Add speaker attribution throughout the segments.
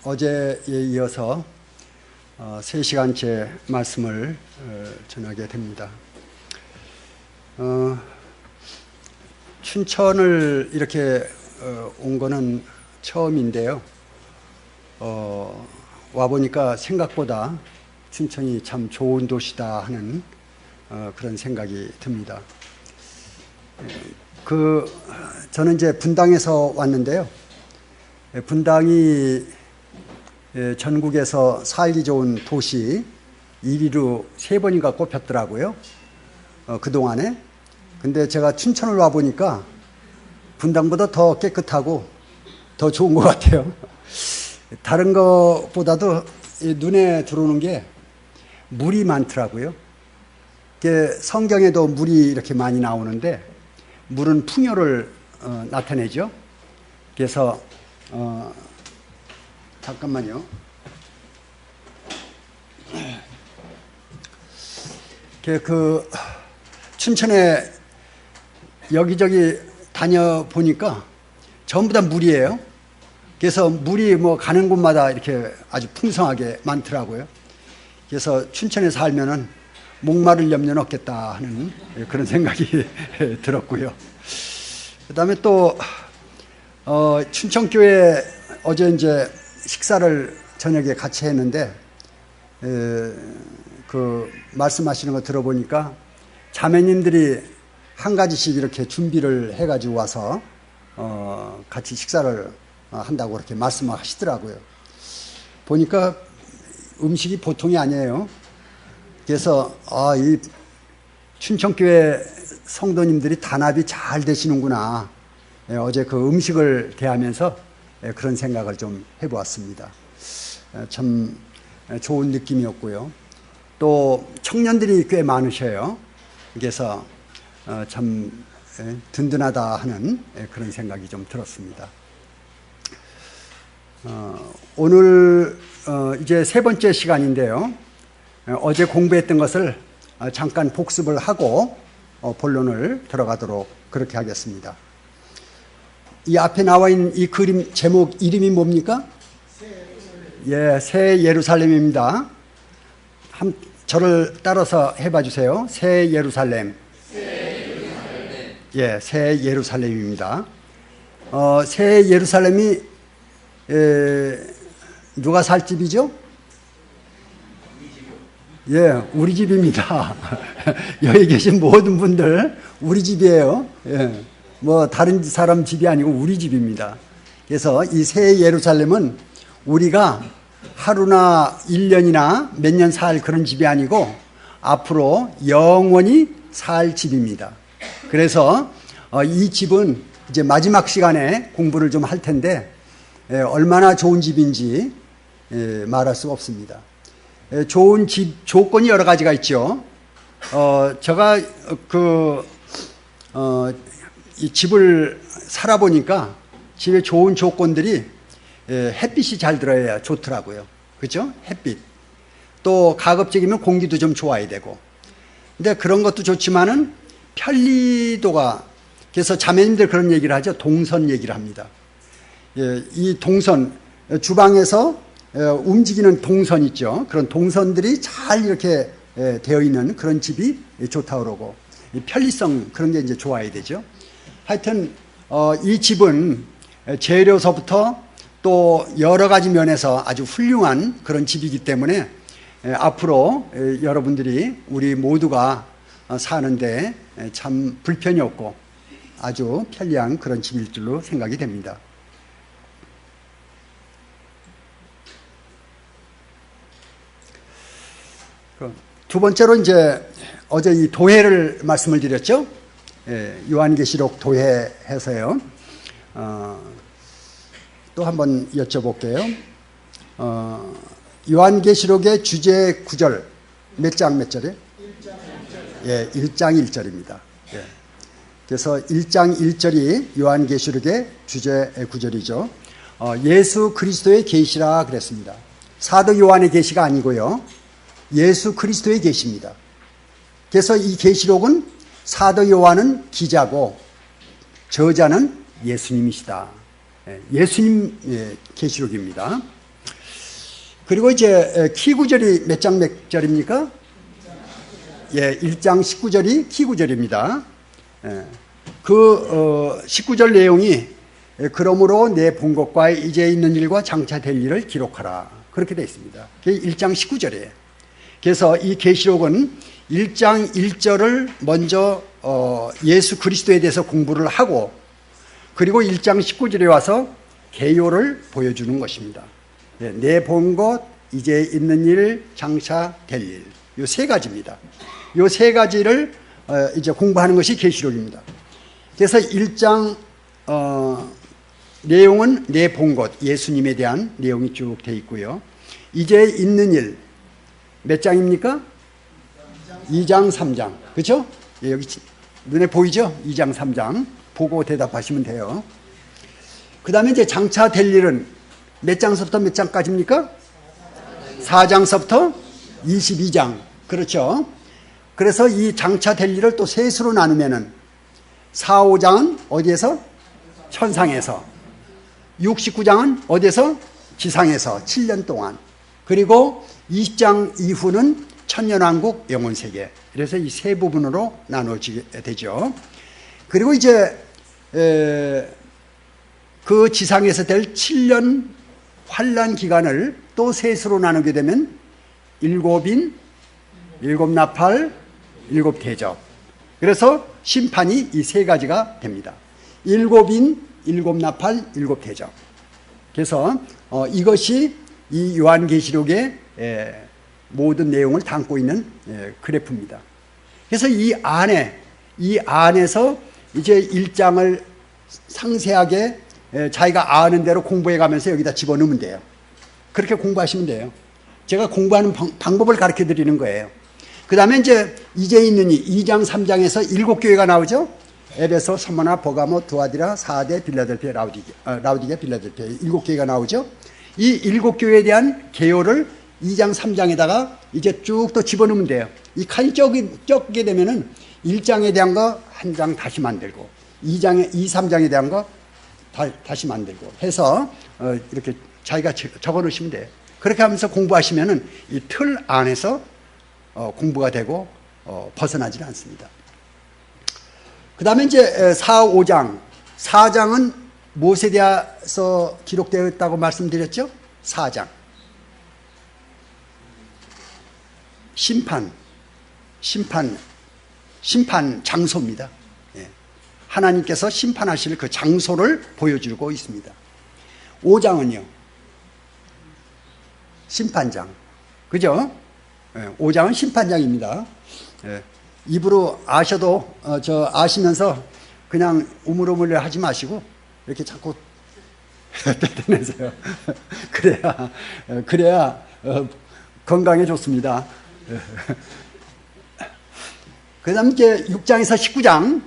Speaker 1: 어제에 이어서 3시간째 말씀을 전하게 됩니다. 춘천을 이렇게 온 거는 처음인데요. 와보니까 생각보다 춘천이 참 좋은 도시다 하는 그런 생각이 듭니다. 저는 이제 분당에서 왔는데요. 분당이 전국에서 살기 좋은 도시 1위로 3번인가 꼽혔더라고요. 그동안에. 근데 제가 춘천을 와보니까 분당보다 더 깨끗하고 더 좋은 것 같아요. 다른 것보다도 눈에 들어오는 게 물이 많더라고요. 성경에도 물이 이렇게 많이 나오는데 물은 풍요를 나타내죠. 그래서 잠깐만요. 춘천에 여기저기 다녀보니까 전부 다 물이에요. 그래서 물이 가는 곳마다 이렇게 아주 풍성하게 많더라고요. 그래서 춘천에 살면은 목마를 염려는 없겠다 하는 그런 생각이 들었고요. 그 다음에 또, 춘천교회 어제 이제 식사를 저녁에 같이 했는데, 말씀하시는 거 들어보니까 자매님들이 한 가지씩 이렇게 준비를 해가지고 와서, 같이 식사를 한다고 그렇게 말씀을 하시더라고요. 보니까 음식이 보통이 아니에요. 그래서, 이 춘천교회 성도님들이 단합이 잘 되시는구나. 어제 그 음식을 대하면서 그런 생각을 좀 해보았습니다. 참 좋은 느낌이었고요. 또 청년들이 꽤 많으셔요. 그래서 참 든든하다 하는 그런 생각이 좀 들었습니다. 오늘 이제 3번째 시간인데요. 어제 공부했던 것을 잠깐 복습을 하고 본론을 들어가도록 그렇게 하겠습니다. 이 앞에 나와 있는 이 그림 제목 이름이 뭡니까? 새 예루살렘입니다. 저를 따라서 해봐 주세요. 새 예루살렘. 새 예루살렘입니다. 새 예루살렘이 누가 살 집이죠? 우리 집입니다. 여기 계신 모든 분들 우리 집이에요. 다른 사람 집이 아니고 우리 집입니다. 그래서 이 새 예루살렘은 우리가 하루나 1년이나 몇 년 살 그런 집이 아니고 앞으로 영원히 살 집입니다. 그래서 이 집은 이제 마지막 시간에 공부를 좀 할 텐데 얼마나 좋은 집인지 말할 수가 없습니다. 좋은 집 조건이 여러 가지가 있죠. 제가 이 집을 살아보니까 집에 좋은 조건들이 햇빛이 잘 들어야 좋더라고요. 그죠? 햇빛. 또 가급적이면 공기도 좀 좋아야 되고. 근데 그런 것도 좋지만은 편리도가, 그래서 자매님들 그런 얘기를 하죠. 동선 얘기를 합니다. 이 동선, 주방에서 움직이는 동선 있죠. 그런 동선들이 잘 이렇게 되어 있는 그런 집이 좋다고 그러고, 편리성 그런 게 이제 좋아야 되죠. 하여튼 이 집은 재료서부터 또 여러 가지 면에서 아주 훌륭한 그런 집이기 때문에 앞으로 여러분들이 우리 모두가 사는데 참 불편이 없고 아주 편리한 그런 집일 줄로 생각이 됩니다. 두 번째로 이제 어제 이 도회를 말씀을 드렸죠. 요한계시록 도회해서요. 또 한번 여쭤볼게요. 요한계시록의 주제 구절 몇 장 몇 절이에요? 1장 1절입니다. 그래서 1장 1절이 요한계시록의 주제 구절이죠. 예수 그리스도의 계시라 그랬습니다. 사도 요한의 계시가 아니고요. 예수 그리스도의 계시입니다. 그래서 이 계시록은 사도 요한은 기자고 저자는 예수님이시다. 예수님 계시록입니다. 그리고 이제 키구절이 몇 장 몇 절입니까? 예, 1장 19절이 키구절입니다. 그 19절 내용이 그러므로 내 본 것과 이제 있는 일과 장차 될 일을 기록하라. 그렇게 되어 있습니다. 그게 1장 19절이에요. 그래서 이 계시록은 1장 1절을 먼저 예수 그리스도에 대해서 공부를 하고 그리고 1장 19절에 와서 개요를 보여주는 것입니다. 내 본 것, 이제 있는 일, 장차 될 일. 요 세 가지입니다. 요 세 가지를 이제 공부하는 것이 계시록입니다. 그래서 1장 내용은 내 본 것, 예수님에 대한 내용이 쭉 되어 있고요. 이제 있는 일, 몇 장입니까? 2장, 3장. 그렇죠? 예, 여기 눈에 보이죠? 2장, 3장. 보고 대답하시면 돼요. 그 다음에 이제 장차 될 일은 몇 장서부터 몇 장까지입니까? 4장서부터 22장. 그렇죠? 그래서 이 장차 될 일을 또 셋으로 나누면은 4, 5장은 어디에서? 천상에서. 69장은 어디에서? 지상에서 7년 동안. 그리고 20장 이후는 천년왕국 영혼세계. 그래서 이 세 부분으로 나눠지게 되죠. 그리고 이제 그 지상에서 될 7년 환란 기간을 또 셋으로 나누게 되면 7인, 7나팔, 7대접. 그래서 심판이 이 세 가지가 됩니다. 7인, 7나팔, 7대접. 그래서 이것이 이 요한계시록의 모든 내용을 담고 있는 그래프입니다. 그래서 이 안에서 이제 1장을 상세하게 자기가 아는 대로 공부해 가면서 여기다 집어넣으면 돼요. 그렇게 공부하시면 돼요. 제가 공부하는 방법을 가르쳐 드리는 거예요. 그 다음에 이제 있는 2장, 3장에서 7교회가 나오죠. 에베소, 스무나, 버가모, 두아디라, 사데, 빌라델피아, 라우디게, 빌라델피아 7교회가 나오죠. 이 7교회에 대한 개요를 2장, 3장에다가 이제 쭉 또 집어넣으면 돼요. 이 칸이 적게 되면은 1장에 대한 거 한 장 다시 만들고 2, 3장에 대한 거 다시 만들고 해서 이렇게 자기가 적어 놓으시면 돼요. 그렇게 하면서 공부하시면은 이 틀 안에서 공부가 되고 벗어나지는 않습니다. 그 다음에 이제 4, 5장. 4장은 무엇에 대해서 기록되어 있다고 말씀드렸죠? 4장. 심판 장소입니다. 예. 하나님께서 심판하실 그 장소를 보여주고 있습니다. 5장은요, 심판장. 그죠? 예, 5장은 심판장입니다. 예. 입으로 아셔도, 아시면서 그냥 우물우물 하지 마시고, 이렇게 자꾸 떼내세요. 그래야 건강에 좋습니다. 그 다음 이제 6장에서 19장,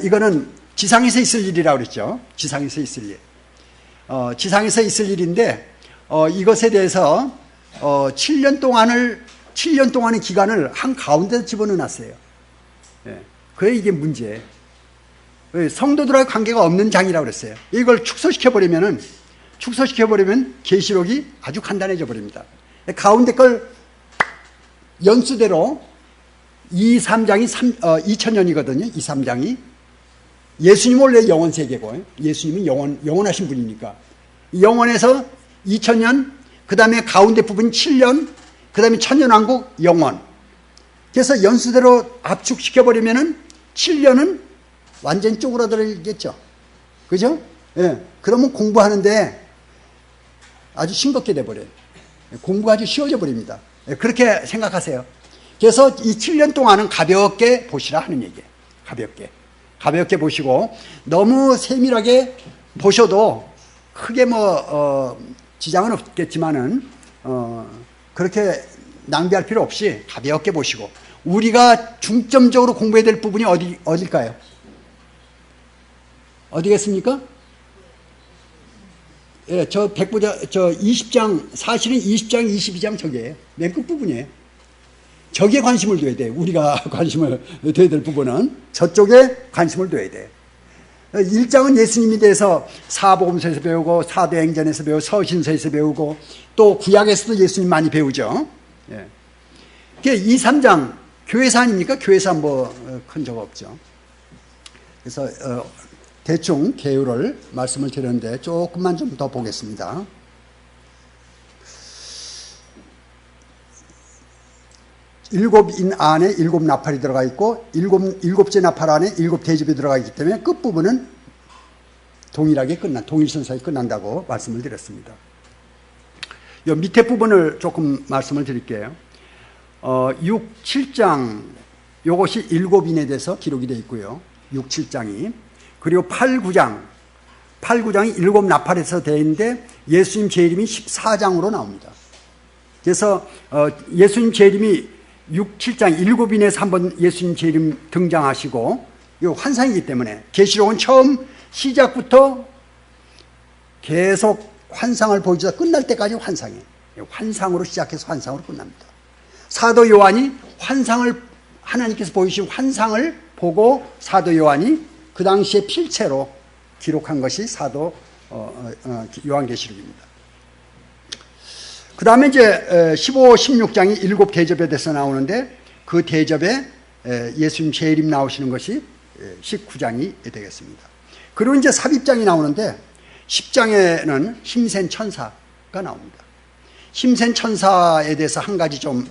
Speaker 1: 이거는 지상에서 있을 일이라고 그랬죠. 지상에서 있을 일. 지상에서 있을 일인데, 이것에 대해서, 7년 동안의 기간을 한 가운데 집어넣어 놨어요. 예. 그래, 이게 문제예요. 성도들하고 관계가 없는 장이라고 그랬어요. 이걸 축소시켜버리면 계시록이 아주 간단해져 버립니다. 가운데 걸 연수대로 2, 3장이 2000년이거든요. 2, 3장이. 예수님은 원래 영원 세계고, 예수님은 영원하신 분이니까. 영원에서 2000년, 그 다음에 가운데 부분 7년, 그 다음에 천년왕국 영원. 그래서 연수대로 압축시켜버리면은 7년은 완전 쪼그라들겠죠. 그죠? 예. 그러면 공부하는데 아주 싱겁게 돼버려요. 공부가 아주 쉬워져 버립니다. 예. 그렇게 생각하세요. 그래서 이 7년 동안은 가볍게 보시라 하는 얘기예요. 가볍게 보시고, 너무 세밀하게 보셔도 크게 지장은 없겠지만은, 그렇게 낭비할 필요 없이 가볍게 보시고, 우리가 중점적으로 공부해야 될 부분이 어딜까요? 어디겠습니까? 예, 저 20장, 사실은 20장, 22장 저게요. 맨 끝부분이에요. 저기에 관심을 둬야 돼. 우리가 관심을 둬야 될 부분은 저쪽에 관심을 둬야 돼. 1장은 예수님에 대해서 사복음서에서 배우고 사도행전에서 배우고 서신서에서 배우고 또 구약에서도 예수님 많이 배우죠. 예. 2, 3장 교회사 아닙니까? 교회사 뭐 큰 적 없죠. 그래서 대충 개요를 말씀을 드렸는데 조금만 좀 더 보겠습니다. 일곱 인 안에 일곱 나팔이 들어가 있고 일곱째 나팔 안에 일곱 대접이 들어가 있기 때문에 끝부분은 동일하게 동일선상에 끝난다고 말씀을 드렸습니다. 이 밑에 부분을 조금 말씀을 드릴게요. 6, 7장 요것이 일곱인에 대해서 기록이 되어 있고요. 6, 7장이. 그리고 8, 9장이 일곱 나팔에서 되어 있는데 예수님 재림이 14장으로 나옵니다. 그래서 예수님 재림이 6, 7장 일곱인에서 한번 예수님 재림 등장하시고 이 환상이기 때문에 계시록은 처음 시작부터 계속 환상을 보여주다 끝날 때까지 환상이에요. 환상으로 시작해서 환상으로 끝납니다. 사도 요한이 환상을 하나님께서 보이신 환상을 보고 사도 요한이 그 당시에 필체로 기록한 것이 사도 요한계시록입니다. 그 다음에 이제 15, 16장이 일곱 대접에 대해서 나오는데 그 대접에 예수님 재림 나오시는 것이 19장이 되겠습니다. 그리고 이제 삽입장이 나오는데 10장에는 힘센 천사가 나옵니다. 힘센 천사에 대해서 한 가지 좀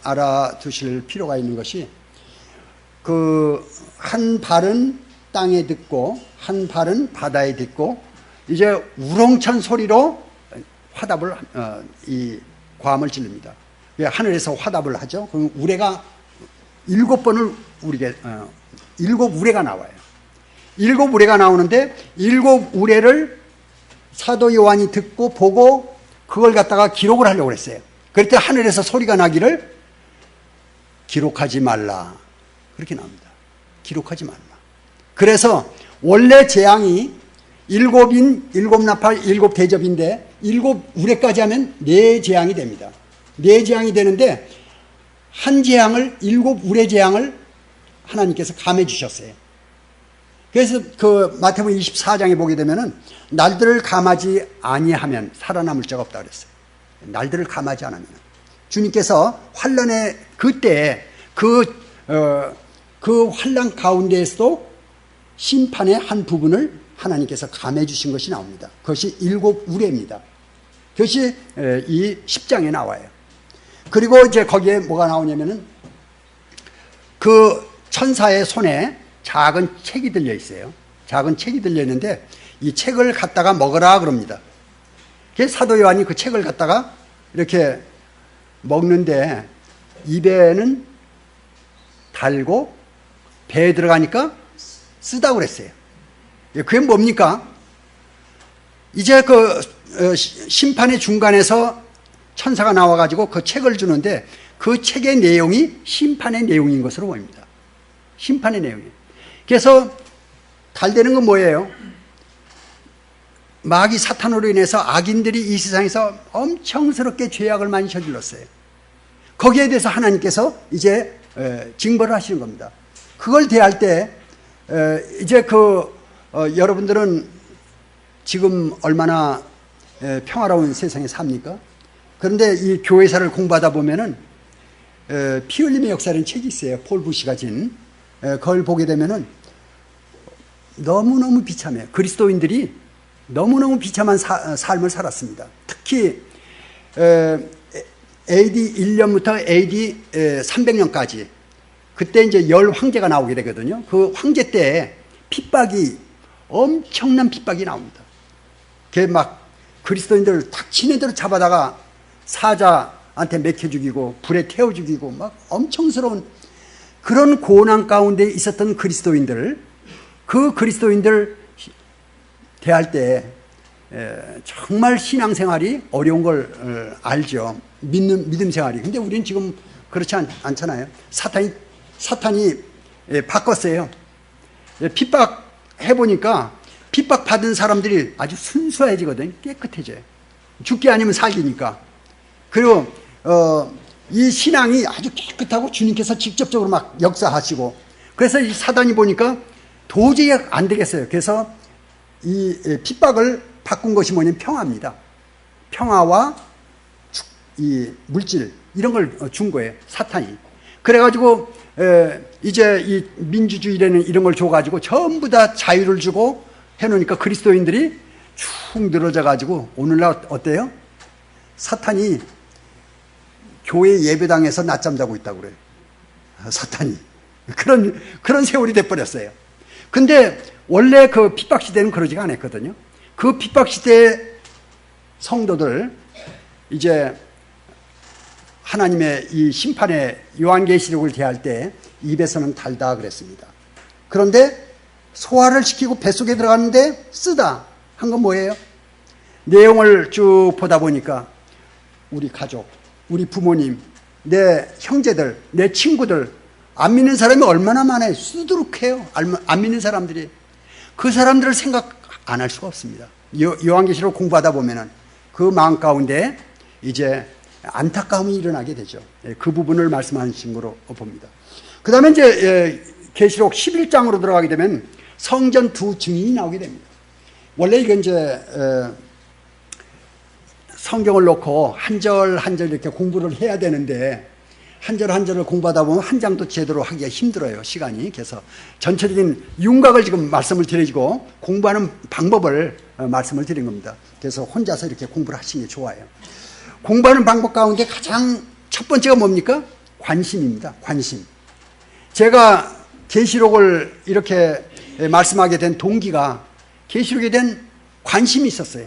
Speaker 1: 알아두실 필요가 있는 것이 그 한 발은 땅에 딛고 한 발은 바다에 딛고 이제 우렁찬 소리로 화답을 이 고함을 지릅니다. 하늘에서 화답을 하죠. 그럼 우레가 7번을 일곱 우레가 나와요. 7 우레가 나오는데 7 우레를 사도 요한이 듣고 보고 그걸 갖다가 기록을 하려고 했어요. 그럴 때 하늘에서 소리가 나기를 기록하지 말라. 그렇게 나옵니다. 기록하지 말라. 그래서 원래 재앙이 7인, 7나팔, 7대접인데 7 우레까지 하면 4재앙이 됩니다. 4재앙이 되는데 한 재앙을 7 우레 재앙을 하나님께서 감해 주셨어요. 그래서 그 마태복음 24장에 보게 되면은 날들을 감하지 아니하면 살아남을 자가 없다 그랬어요. 날들을 감하지 않으면 주님께서 환란의 그때 그 환란 가운데에서도 심판의 한 부분을 하나님께서 감해 주신 것이 나옵니다. 그것이 7 우레입니다. 그것이 이 10장에 나와요. 그리고 이제 거기에 뭐가 나오냐면은 그 천사의 손에 작은 책이 들려 있어요. 작은 책이 들려 있는데 이 책을 갖다가 먹으라 그럽니다. 그래서 사도 요한이 그 책을 갖다가 이렇게 먹는데 입에는 달고 배에 들어가니까 쓰다고 그랬어요. 그게 뭡니까? 이제 그 심판의 중간에서 천사가 나와가지고 그 책을 주는데 그 책의 내용이 심판의 내용인 것으로 보입니다. 심판의 내용이에요. 그래서 달되는 건 뭐예요? 마귀 사탄으로 인해서 악인들이 이 세상에서 엄청스럽게 죄악을 많이 저질렀어요. 거기에 대해서 하나님께서 이제 징벌을 하시는 겁니다. 그걸 대할 때 이제 여러분들은 지금 얼마나 평화로운 세상에 삽니까? 그런데 이 교회사를 공부하다 보면은 피 흘림의 역사라는 책이 있어요. 폴 부시가 진. 그걸 보게 되면은 너무너무 비참해요. 그리스도인들이 너무너무 비참한 삶을 살았습니다. 특히 AD 1년부터 AD 300년까지 그때 이제 열 황제가 나오게 되거든요. 그 황제 때 엄청난 핍박이 나옵니다. 그게 막 그리스도인들을 탁 치는 대로 잡아다가 사자한테 맥혀 죽이고 불에 태워 죽이고 막 엄청스러운 그런 고난 가운데 있었던 그리스도인들, 그 그리스도인들 대할 때 정말 신앙생활이 어려운 걸 알죠. 믿음 생활이. 근데 우리는 지금 그렇지 않잖아요. 사탄이 바꿨어요. 핍박해보니까 핍박받은 사람들이 아주 순수해지거든요. 깨끗해져요. 죽기 아니면 살기니까. 그리고 이 신앙이 아주 깨끗하고 주님께서 직접적으로 막 역사하시고 그래서 이 사단이 보니까 도저히 안 되겠어요. 그래서 이 핍박을 바꾼 것이 뭐냐면 평화입니다. 평화와 이 물질 이런 걸 준 거예요. 사탄이. 그래가지고 이제 이 민주주의라는 이런 걸 줘가지고 전부 다 자유를 주고 해놓으니까 그리스도인들이 축 늘어져가지고 오늘날 어때요? 사탄이 교회 예배당에서 낮잠 자고 있다고 그래요. 사탄이. 그런 세월이 돼버렸어요. 근데 원래 그 핍박시대는 그러지가 않았거든요. 그 핍박시대의 성도들, 이제 하나님의 이 심판의 요한계시록을 대할 때 입에서는 달다 그랬습니다. 그런데 소화를 시키고 뱃속에 들어갔는데 쓰다 한 건 뭐예요? 내용을 쭉 보다 보니까 우리 가족, 우리 부모님, 내 형제들, 내 친구들, 안 믿는 사람이 얼마나 많아요. 수두룩해요. 안 믿는 사람들이. 그 사람들을 생각 안 할 수가 없습니다. 요한계시록 공부하다 보면은 그 마음 가운데 이제 안타까움이 일어나게 되죠. 그 부분을 말씀하신 거로 봅니다. 그 다음에 이제 계시록 11장으로 들어가게 되면 성전 두 증인이 나오게 됩니다. 원래 이건 이제 성경을 놓고 한 절 한 절 이렇게 공부를 해야 되는데 한 절 한 절을 공부하다 보면 한 장도 제대로 하기가 힘들어요, 시간이. 그래서 전체적인 윤곽을 지금 말씀을 드리고 공부하는 방법을 말씀을 드린 겁니다. 그래서 혼자서 이렇게 공부를 하시는 게 좋아요. 공부하는 방법 가운데 가장 첫 번째가 뭡니까? 관심입니다. 관심. 제가 계시록을 이렇게 말씀하게 된 동기가 계시록에 대한 관심이 있었어요.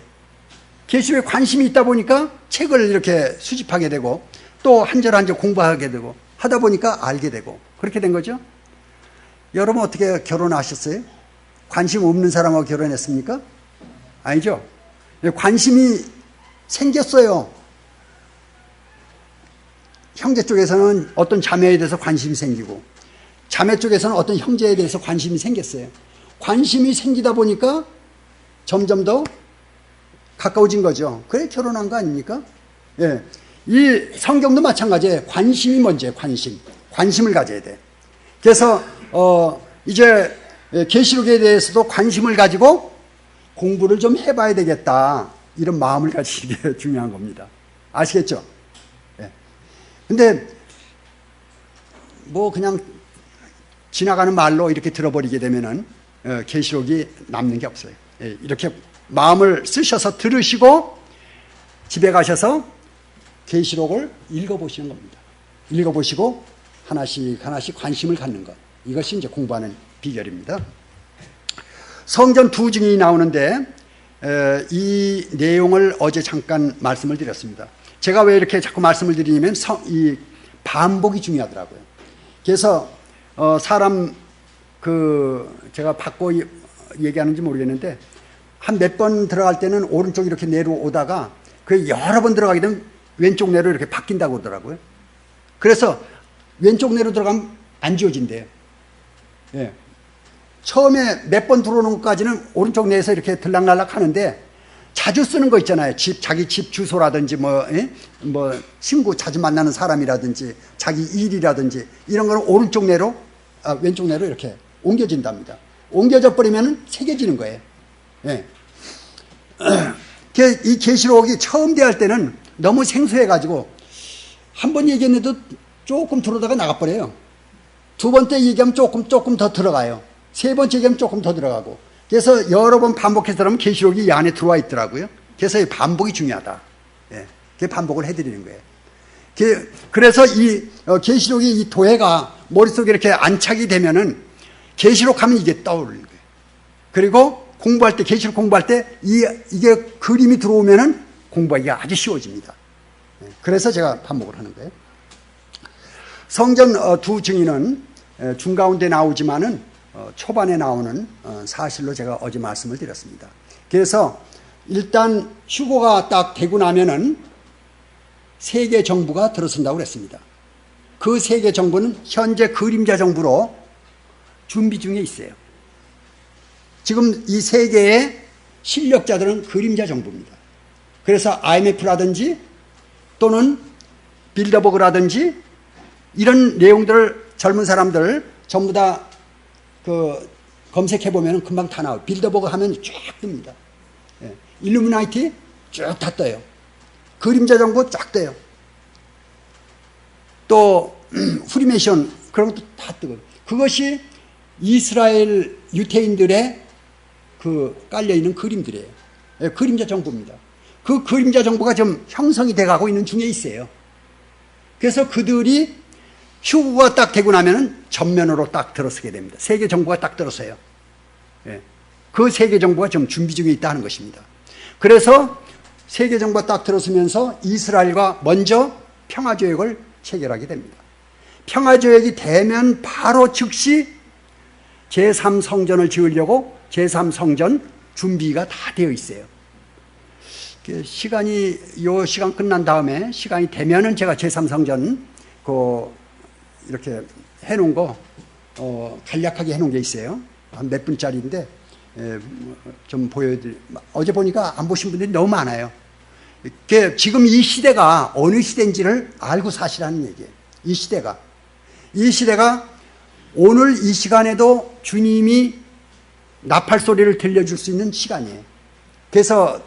Speaker 1: 계시록에 관심이 있다 보니까 책을 이렇게 수집하게 되고 또 한 절 한 절 공부하게 되고 하다 보니까 알게 되고 그렇게 된 거죠. 여러분 어떻게 결혼하셨어요? 관심 없는 사람하고 결혼했습니까? 아니죠. 관심이 생겼어요. 형제 쪽에서는 어떤 자매에 대해서 관심이 생기고 자매 쪽에서는 어떤 형제에 대해서 관심이 생겼어요. 관심이 생기다 보니까 점점 더 가까워진 거죠. 그래 결혼한 거 아닙니까? 예. 이 성경도 마찬가지예요. 관심이 먼저예요. 관심을 가져야 돼. 그래서 이제 계시록에 대해서도 관심을 가지고 공부를 좀 해봐야 되겠다. 이런 마음을 가지는 게 중요한 겁니다. 아시겠죠? 예. 근데 뭐 그냥 지나가는 말로 이렇게 들어버리게 되면은 계시록이 남는 게 없어요. 예. 이렇게 마음을 쓰셔서 들으시고 집에 가셔서 계시록을 읽어보시는 겁니다. 읽어보시고 하나씩 하나씩 관심을 갖는 것. 이것이 이제 공부하는 비결입니다. 성전 두 증인이 나오는데 이 내용을 어제 잠깐 말씀을 드렸습니다. 제가 왜 이렇게 자꾸 말씀을 드리냐면 이 반복이 중요하더라고요. 그래서 사람 제가 바꿔 얘기하는지 모르겠는데 한 몇 번 들어갈 때는 오른쪽 이렇게 내려오다가 그 여러 번 들어가게 되면 왼쪽 내로 이렇게 바뀐다고 그러더라고요. 그래서 왼쪽 내로 들어가면 안 지워진대요. 예. 처음에 몇 번 들어오는 것까지는 오른쪽 내에서 이렇게 들락날락 하는데 자주 쓰는 거 있잖아요. 자기 집 주소라든지 뭐 친구 자주 만나는 사람이라든지 자기 일이라든지 이런 거는 오른쪽 내로 왼쪽 내로 이렇게 옮겨진답니다. 옮겨져 버리면 새겨지는 거예요. 예. 이 계시록이 처음 대할 때는 너무 생소해가지고 한 번 얘기했는데도 조금 들어오다가 나가버려요. 두 번째 얘기하면 조금 더 들어가요. 세 번째 얘기하면 조금 더 들어가고. 그래서 여러 번 반복해서 들으면 계시록이 이 안에 들어와 있더라고요. 그래서 이 반복이 중요하다. 예. 그 반복을 해드리는 거예요. 그래서 이 계시록이 이 도해가 머릿속에 이렇게 안착이 되면은 계시록 하면 이게 떠오르는 거예요. 그리고 공부할 때, 계시록 공부할 때 이게 그림이 들어오면은 공부하기가 아주 쉬워집니다. 그래서 제가 반복을 하는 거예요. 성전 두 증인은 중가운데 나오지만은 초반에 나오는 사실로 제가 어제 말씀을 드렸습니다. 그래서 일단 휴거가 딱 되고 나면은 세계 정부가 들어선다고 그랬습니다. 그 세계 정부는 현재 그림자 정부로 준비 중에 있어요. 지금 이 세계의 실력자들은 그림자 정부입니다. 그래서 IMF라든지 또는 빌더버그라든지 이런 내용들을 젊은 사람들 전부 다 검색해보면 금방 다 나와요. 빌더버그 하면 쫙 뜹니다. 예. 일루미나이티 쭉 다 떠요. 그림자 정보 쫙 떠요. 또 프리메이션 그런 것도 다 뜨고, 그것이 이스라엘 유태인들의 그 깔려있는 그림들이에요. 예, 그림자 정보입니다. 그 그림자 정보가 좀 형성이 돼가고 있는 중에 있어요. 그래서 그들이 휴거가 딱 되고 나면은 전면으로 딱 들어서게 됩니다. 세계 정보가 딱 들어서요. 예. 그 세계 정보가 좀 준비 중에 있다 하는 것입니다. 그래서 세계 정보가 딱 들어서면서 이스라엘과 먼저 평화조약을 체결하게 됩니다. 평화조약이 되면 바로 즉시 제3성전을 지으려고 제3성전 준비가 다 되어 있어요. 요 시간 끝난 다음에 시간이 되면은 제가 제3성전 이렇게 해놓은 거 간략하게 해놓은 게 있어요. 한 몇 분짜리인데 좀 보여드릴. 어제 보니까 안 보신 분들이 너무 많아요. 지금 이 시대가 어느 시대인지를 알고 사시라는 얘기예요. 이 시대가 오늘 이 시간에도 주님이 나팔 소리를 들려줄 수 있는 시간이에요. 그래서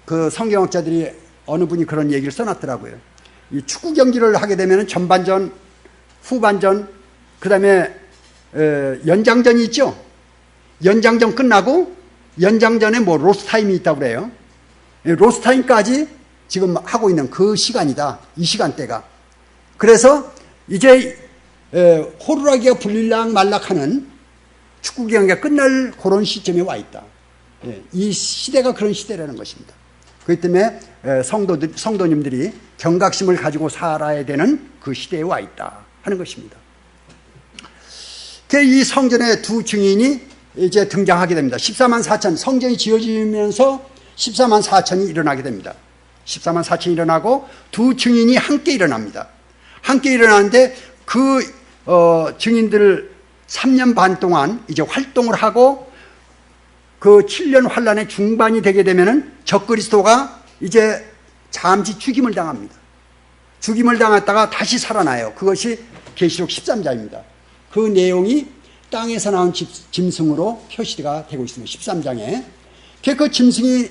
Speaker 1: 그 성경학자들이 어느 분이 그런 얘기를 써놨더라고요. 이 축구 경기를 하게 되면 전반전, 후반전, 그 다음에 연장전이 있죠. 연장전 끝나고 연장전에 뭐 로스타임이 있다고 그래요. 로스타임까지 지금 하고 있는 그 시간이다. 이 시간대가. 그래서 이제 호루라기가 불릴락 말락하는 축구 경기가 끝날 그런 시점에 와 있다. 이 시대가 그런 시대라는 것입니다. 그렇기 때문에 성도님들이 경각심을 가지고 살아야 되는 그 시대에 와 있다 하는 것입니다. 이 성전의 두 증인이 이제 등장하게 됩니다. 14만 4천, 성전이 지어지면서 14만 4천이 일어나게 됩니다. 14만 4천이 일어나고 두 증인이 함께 일어납니다. 함께 일어나는데 그 증인들 3년 반 동안 이제 활동을 하고 그 7년 환란의 중반이 되게 되면은 적그리스도가 이제 잠시 죽임을 당합니다. 죽임을 당했다가 다시 살아나요. 그것이 계시록 13장입니다. 그 내용이 땅에서 나온 짐승으로 표시가 되고 있습니다. 13장에. 그 짐승이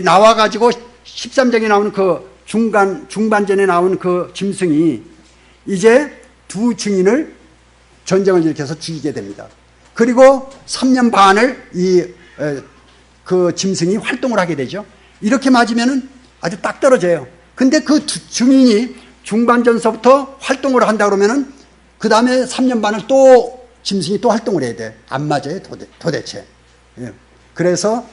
Speaker 1: 나와가지고 13장에 나오는 그 중반전에 나온 그 짐승이 이제 두 증인을 전쟁을 일으켜서 죽이게 됩니다. 그리고 3년 반을 그 짐승이 활동을 하게 되죠. 이렇게 맞으면은 아주 딱 떨어져요. 근데 그 증인이 중반전서부터 활동을 한다 그러면은 그 다음에 3년 반을 또 짐승이 또 활동을 해야 돼. 안 맞아요, 도대체. 예. 그래서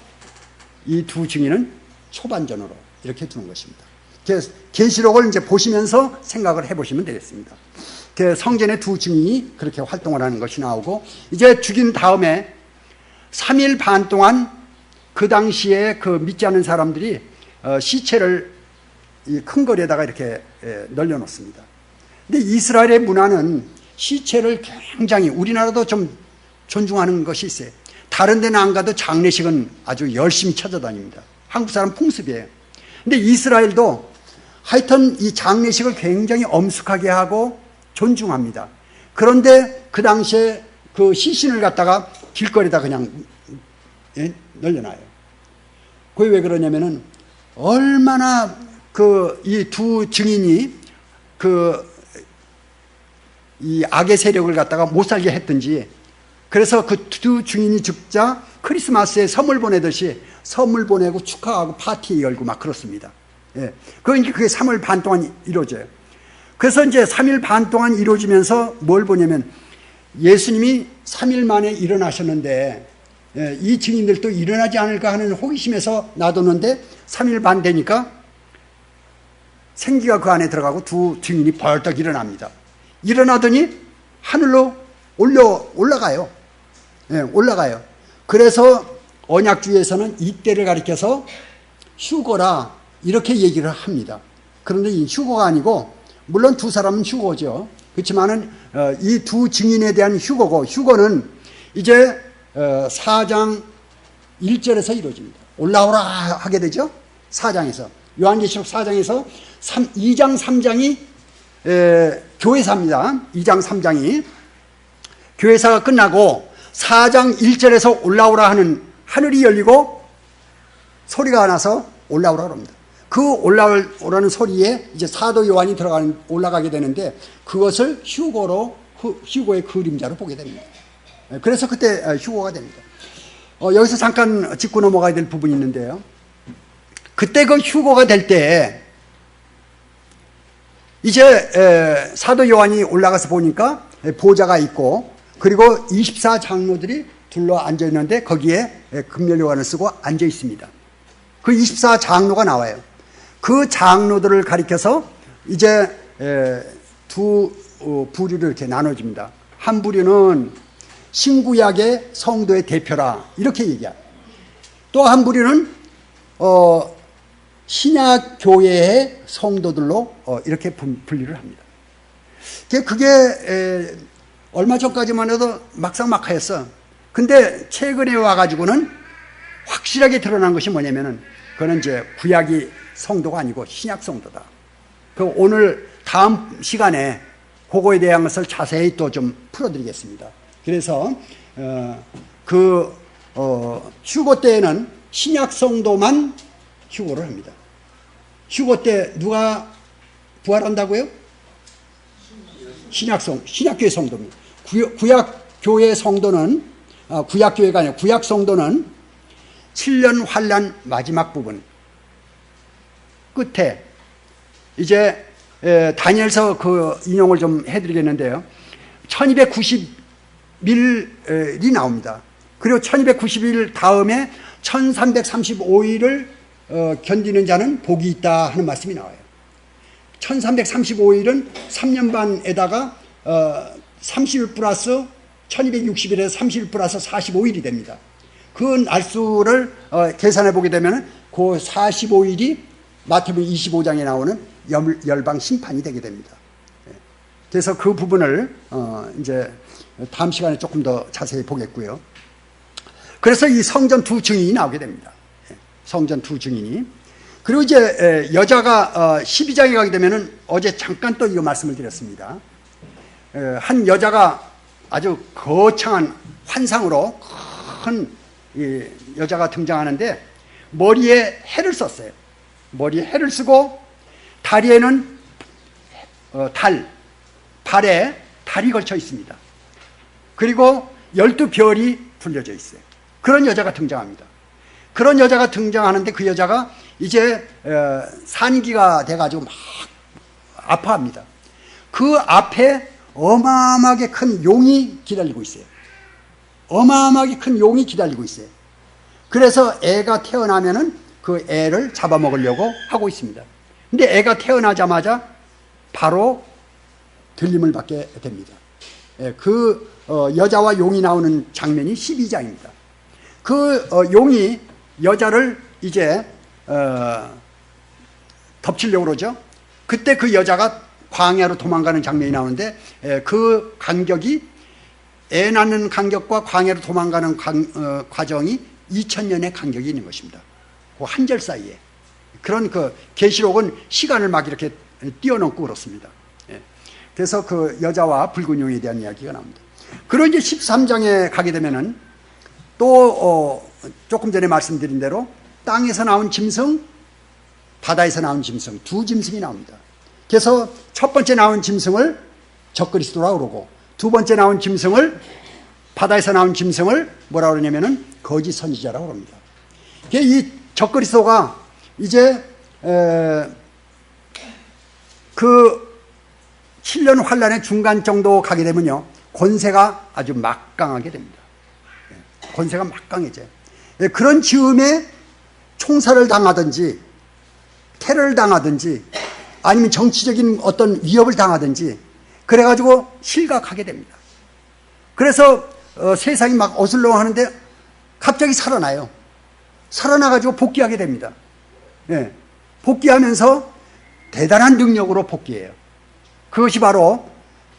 Speaker 1: 이 두 증인은 초반전으로 이렇게 두는 것입니다. 계시록을 이제 보시면서 생각을 해보시면 되겠습니다. 성전의 두 증인이 그렇게 활동을 하는 것이 나오고, 이제 죽인 다음에 3일 반 동안 그 당시에 그 믿지 않는 사람들이 시체를 이 큰 거리에다가 이렇게 널려놓습니다. 근데 이스라엘의 문화는 시체를 굉장히, 우리나라도 좀 존중하는 것이 있어요. 다른 데는 안 가도 장례식은 아주 열심히 찾아다닙니다. 한국 사람 풍습이에요. 근데 이스라엘도 하여튼 이 장례식을 굉장히 엄숙하게 하고 존중합니다. 그런데 그 당시에 그 시신을 갖다가 길거리에다 그냥 널려놔요. 그게 왜 그러냐면은 얼마나 이 두 증인이 이 악의 세력을 갖다가 못 살게 했든지, 그래서 그 두 증인이 죽자 크리스마스에 선물 보내듯이 선물 보내고 축하하고 파티 열고 막 그렇습니다. 예. 그게 3일 반 동안 이루어져요. 그래서 이제 3일 반 동안 이루어지면서 뭘 보냐면 예수님이 3일 만에 일어나셨는데, 이 증인들도 일어나지 않을까 하는 호기심에서 놔뒀는데 3일 반 되니까 생기가 그 안에 들어가고 두 증인이 벌떡 일어납니다. 일어나더니 하늘로 올라가요. 올라가요. 그래서 언약주의에서는 이때를 가리켜서 휴거라 이렇게 얘기를 합니다. 그런데 이 휴거가 아니고, 물론 두 사람은 휴거죠. 그렇지만은 이 두 증인에 대한 휴거고, 휴거는 이제 4장 1절에서 이루어집니다. 올라오라 하게 되죠. 4장에서. 요한계시록 4장에서 2장 3장이 교회사입니다. 2장 3장이 교회사가 끝나고 4장 1절에서 올라오라 하는 하늘이 열리고 소리가 나서 올라오라 합니다. 그 올라오라는 소리에 이제 사도 요한이 올라가게 되는데 그것을 휴고의 그림자로 보게 됩니다. 그래서 그때 휴고가 됩니다. 여기서 잠깐 짚고 넘어가야 될 부분이 있는데요. 그때 그 휴고가 될 때 이제 사도 요한이 올라가서 보니까 보좌가 있고 그리고 24장로들이 둘러 앉아 있는데 거기에 금멸요관을 쓰고 앉아 있습니다. 그 24장로가 나와요. 그 장로들을 가리켜서 이제 두 부류를 이렇게 나눠줍니다. 한 부류는 신구약의 성도의 대표라 이렇게 얘기합니다. 또 한 부류는 신약 교회의 성도들로 이렇게 분리를 합니다. 그게 얼마 전까지만 해도 막상막하였어. 근데 최근에 와가지고는 확실하게 드러난 것이 뭐냐면은 그거는 이제 구약이 성도가 아니고 신약 성도다. 그 오늘 다음 시간에 그거에 대한 것을 자세히 또 좀 풀어드리겠습니다. 그래서 휴고 때에는 신약 성도만 휴고를 합니다. 휴고 때 누가 부활한다고요? 신약교회 성도입니다. 구약교회 성도는 구약교회가 아니라 구약 성도는 7년 환란 마지막 부분 끝에 이제 다니엘서 그 인용을 좀 해드리겠는데요. 1290일이 나옵니다. 그리고 1290일 다음에 1335일을 견디는 자는 복이 있다 하는 말씀이 나와요. 1335일은 3년 반에다가 30일 플러스 1260일에서 30일 플러스 45일이 됩니다. 그 날수를 계산해 보게 되면 그 45일이 마태복음 25장에 나오는 열방 심판이 되게 됩니다. 그래서 그 부분을 이제 다음 시간에 조금 더 자세히 보겠고요. 그래서 이 성전 두 증인이 나오게 됩니다. 성전 두 증인이. 그리고 이제 여자가 12장에 가게 되면은 어제 잠깐 또 이거 말씀을 드렸습니다. 한 여자가 아주 거창한 환상으로 큰 여자가 등장하는데 머리에 해를 썼어요. 머리에 해를 쓰고 다리에는 발에 달이 걸쳐 있습니다. 그리고 12별이 불려져 있어요. 그런 여자가 등장합니다. 그런 여자가 등장하는데 그 여자가 이제 산기가 돼가지고 막 아파합니다. 그 앞에 어마어마하게 큰 용이 기다리고 있어요. 어마어마하게 큰 용이 기다리고 있어요. 그래서 애가 태어나면은 그 애를 잡아먹으려고 하고 있습니다. 근데 애가 태어나자마자 바로 들림을 받게 됩니다. 그 여자와 용이 나오는 장면이 12장입니다. 그 용이 여자를 이제 덮치려고 그러죠. 그때 그 여자가 광야로 도망가는 장면이 나오는데 그 간격이 애 낳는 간격과 광야로 도망가는 과정이 2000년의 간격이 있는 것입니다. 그 한 절 사이에. 그런 그 계시록은 시간을 막 이렇게 뛰어넘고 그렇습니다. 그래서 그 여자와 붉은 용에 대한 이야기가 나옵니다. 그리고 이제 13장에 가게 되면은 또 조금 전에 말씀드린 대로 땅에서 나온 짐승, 바다에서 나온 짐승, 두 짐승이 나옵니다. 그래서 첫 번째 나온 짐승을 적그리스도라고 그러고 두 번째 나온 짐승을 바다에서 나온 짐승을 뭐라고 그러냐면은 거짓 선지자라고 그럽니다. 이 적그리스도가 이제 그 7년 환란의 중간 정도 가게 되면요 권세가 아주 막강하게 됩니다. 권세가 막강해져요. 그런 즈음에 총살을 당하든지 테러를 당하든지 아니면 정치적인 어떤 위협을 당하든지 그래가지고 실각하게 됩니다. 그래서 세상이 막 어슬렁하는데 갑자기 살아나요. 살아나가지고 복귀하게 됩니다. 복귀하면서 대단한 능력으로 복귀해요. 그것이 바로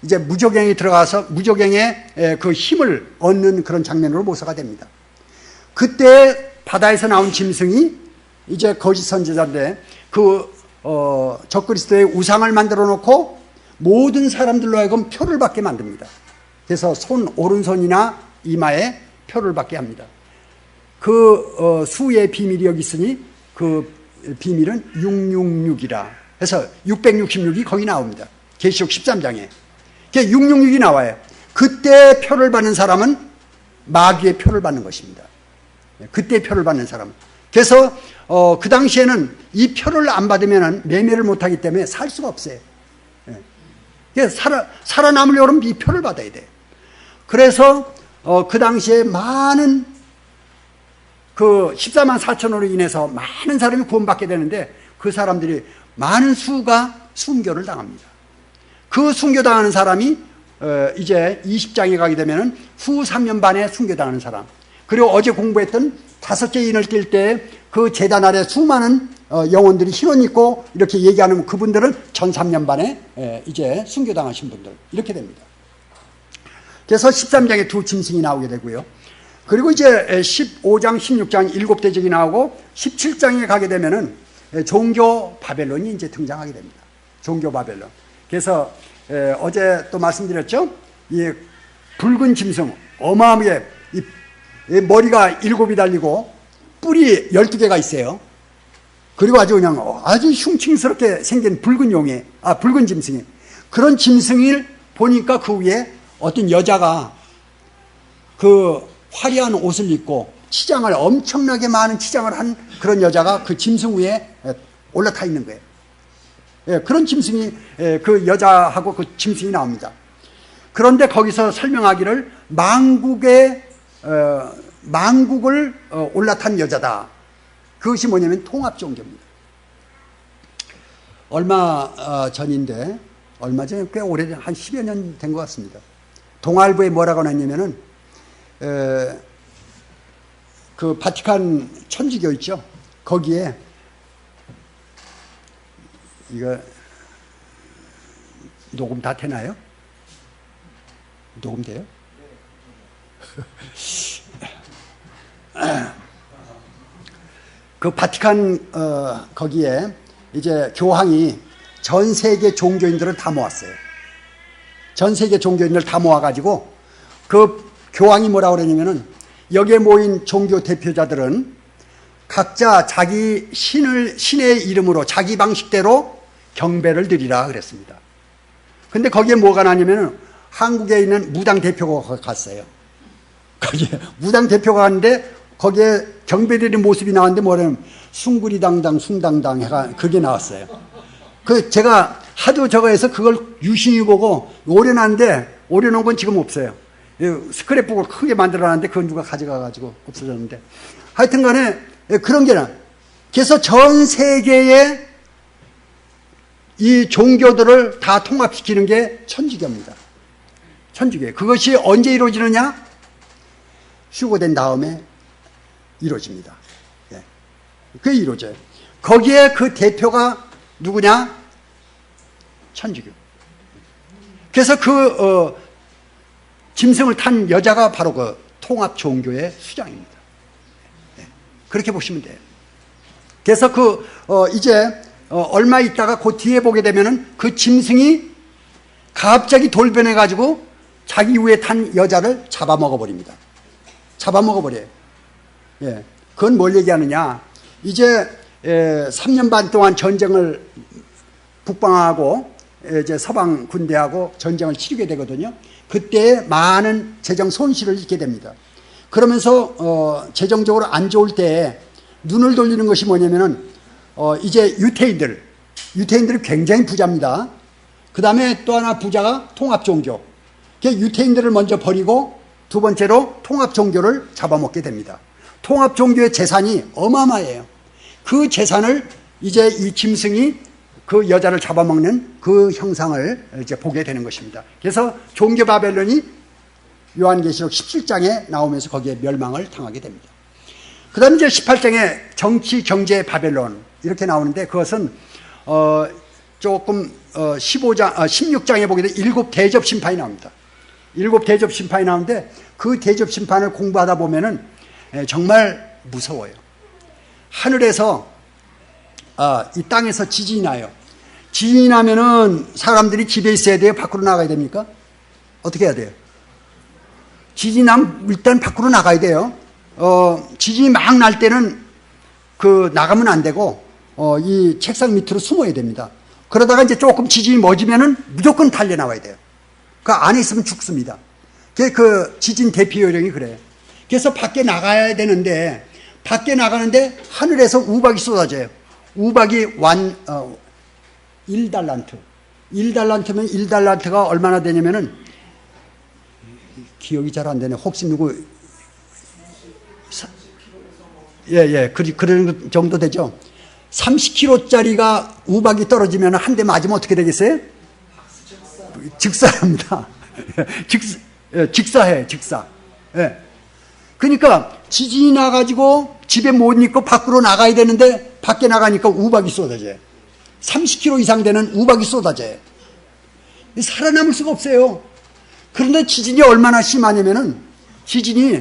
Speaker 1: 이제 무저갱에 들어가서 무저갱의 그 힘을 얻는 그런 장면으로 묘사가 됩니다. 그때 바다에서 나온 짐승이 이제 거짓 선지자인데 그 적그리스도의 우상을 만들어 놓고 모든 사람들로 하여금 표를 받게 만듭니다. 그래서 오른손이나 이마에 표를 받게 합니다. 그 수의 비밀이 여기 있으니 그 비밀은 666이라 해서 666이 거기 나옵니다. 계시록 13장에 666이 나와요. 그때 표를 받는 사람은 마귀의 표를 받는 것입니다. 그때 표를 받는 사람은. 그래서 그 당시에는 이 표를 안 받으면 매매를 못하기 때문에 살 수가 없어요. 살아남으려고 하면 이 표를 받아야 돼요. 그래서 그 당시에 많은 그 14만 4천으로 인해서 많은 사람이 구원받게 되는데 그 사람들이 많은 수가 순교를 당합니다. 그 순교당하는 사람이 이제 20장에 가게 되면 후 3년 반에 순교당하는 사람, 그리고 어제 공부했던 5개 인을 뛸 때 그 제단 아래 수많은 영혼들이 흰옷 입고 이렇게 얘기하는 그분들은 전 3년 반에 이제 순교당하신 분들 이렇게 됩니다. 그래서 13장에 두 짐승이 나오게 되고요. 그리고 이제 15장, 16장 7대적이 나오고 17장에 가게 되면은 종교 바벨론이 이제 등장하게 됩니다. 종교 바벨론. 그래서 어제 또 말씀드렸죠. 이 붉은 짐승 어마어마하게 이 머리가 7이 달리고 뿔이 12개가 있어요. 그리고 아주 그냥 아주 흉층스럽게 생긴 붉은 짐승이, 그런 짐승을 보니까 그 위에 어떤 여자가 그 화려한 옷을 입고 치장을 엄청나게 많은 치장을 한 그런 여자가 그 짐승 위에 올라타 있는 거예요. 그런 짐승이 그 여자하고 그 짐승이 나옵니다. 그런데 거기서 설명하기를 망국을 올라탄 여자다. 그것이 뭐냐면 통합종교입니다. 얼마 전인데, 얼마 전에 꽤 오래된, 한 10여 년 된 것 같습니다. 동아일보에 뭐라고 났냐면은 그 바티칸 천주교 있죠. 거기에 이거 녹음 다 되나요? 녹음돼요? 그 바티칸 거기에 이제 교황이 전 세계 종교인들을 다 모았어요. 전 세계 종교인들 다 모아가지고 그 교황이 뭐라고 그러냐면은 여기에 모인 종교 대표자들은 각자 자기 신의 이름으로 자기 방식대로 경배를 드리라 그랬습니다. 근데 거기에 뭐가 나냐면은 한국에 있는 무당 대표가 갔어요. 거기에 무당 대표가 갔는데 거기에 경배드리는 모습이 나왔는데 뭐냐면 숭구리당당 숭당당 해가 그게 나왔어요. 그 제가 하도 저거 해서 그걸 유심히 보고 오려놨는데 오려놓은 건 지금 없어요. 스크랩북을 크게 만들어놨는데 그건 누가 가져가가지고 없어졌는데 하여튼 간에 그런 게 나. 그래서 전 세계의 이 종교들을 다 통합시키는 게 천주교입니다. 천주교. 그것이 언제 이루어지느냐? 휴거된 다음에 이루어집니다. 예. 그게 이루어져요. 거기에 그 대표가 누구냐? 천주교. 그래서 그 짐승을 탄 여자가 바로 그 통합 종교의 수장입니다. 예. 그렇게 보시면 돼요. 그래서 이제 얼마 있다가 그 뒤에 보게 되면은 그 짐승이 갑자기 돌변해가지고 자기 위에 탄 여자를 잡아먹어버립니다. 잡아먹어버려요. 예. 그건 뭘 얘기하느냐. 이제 3년 반 동안 전쟁을 북방하고 이제 서방 군대하고 전쟁을 치르게 되거든요. 그때 많은 재정 손실을 입게 됩니다. 그러면서 재정적으로 안 좋을 때 눈을 돌리는 것이 뭐냐면은 이제 유태인들이 굉장히 부자입니다. 그 다음에 또 하나 부자가 통합종교. 유태인들을 먼저 버리고 두 번째로 통합종교를 잡아먹게 됩니다. 통합종교의 재산이 어마어마해요. 그 재산을 이제 이 짐승이 그 여자를 잡아먹는 그 형상을 이제 보게 되는 것입니다. 그래서 종교 바벨론이 요한계시록 17장에 나오면서 거기에 멸망을 당하게 됩니다. 그 다음에 이제 18장에 정치, 경제, 바벨론 이렇게 나오는데 그것은 조금 16장에 보게 되면 7 대접 심판이 나옵니다. 7 대접 심판이 나오는데 그 대접 심판을 공부하다 보면은 정말 무서워요. 하늘에서 이 땅에서 지진이 나요. 지진이 나면은 사람들이 집에 있어야 돼요? 밖으로 나가야 됩니까? 어떻게 해야 돼요? 지진이 나면 일단 밖으로 나가야 돼요. 지진이 막 날 때는 나가면 안 되고, 이 책상 밑으로 숨어야 됩니다. 그러다가 이제 조금 지진이 멎으면은 무조건 달려나와야 돼요. 그 안에 있으면 죽습니다. 그 지진 대피 요령이 그래요. 그래서 밖에 나가야 되는데, 밖에 나가는데 하늘에서 우박이 쏟아져요. 우박이 1달란트. 1달란트면 1달란트가 얼마나 되냐면은, 기억이 잘 안 되네. 혹시 누구, 그런 정도 되죠. 30kg짜리가 우박이 떨어지면 한 대 맞으면 어떻게 되겠어요? 즉사합니다. 즉사해, 즉사. 예. 그러니까 지진이 나가지고 집에 못 있고 밖으로 나가야 되는데 밖에 나가니까 우박이 쏟아져요. 30kg 이상 되는 우박이 쏟아져요. 살아남을 수가 없어요. 그런데 지진이 얼마나 심하냐면은 지진이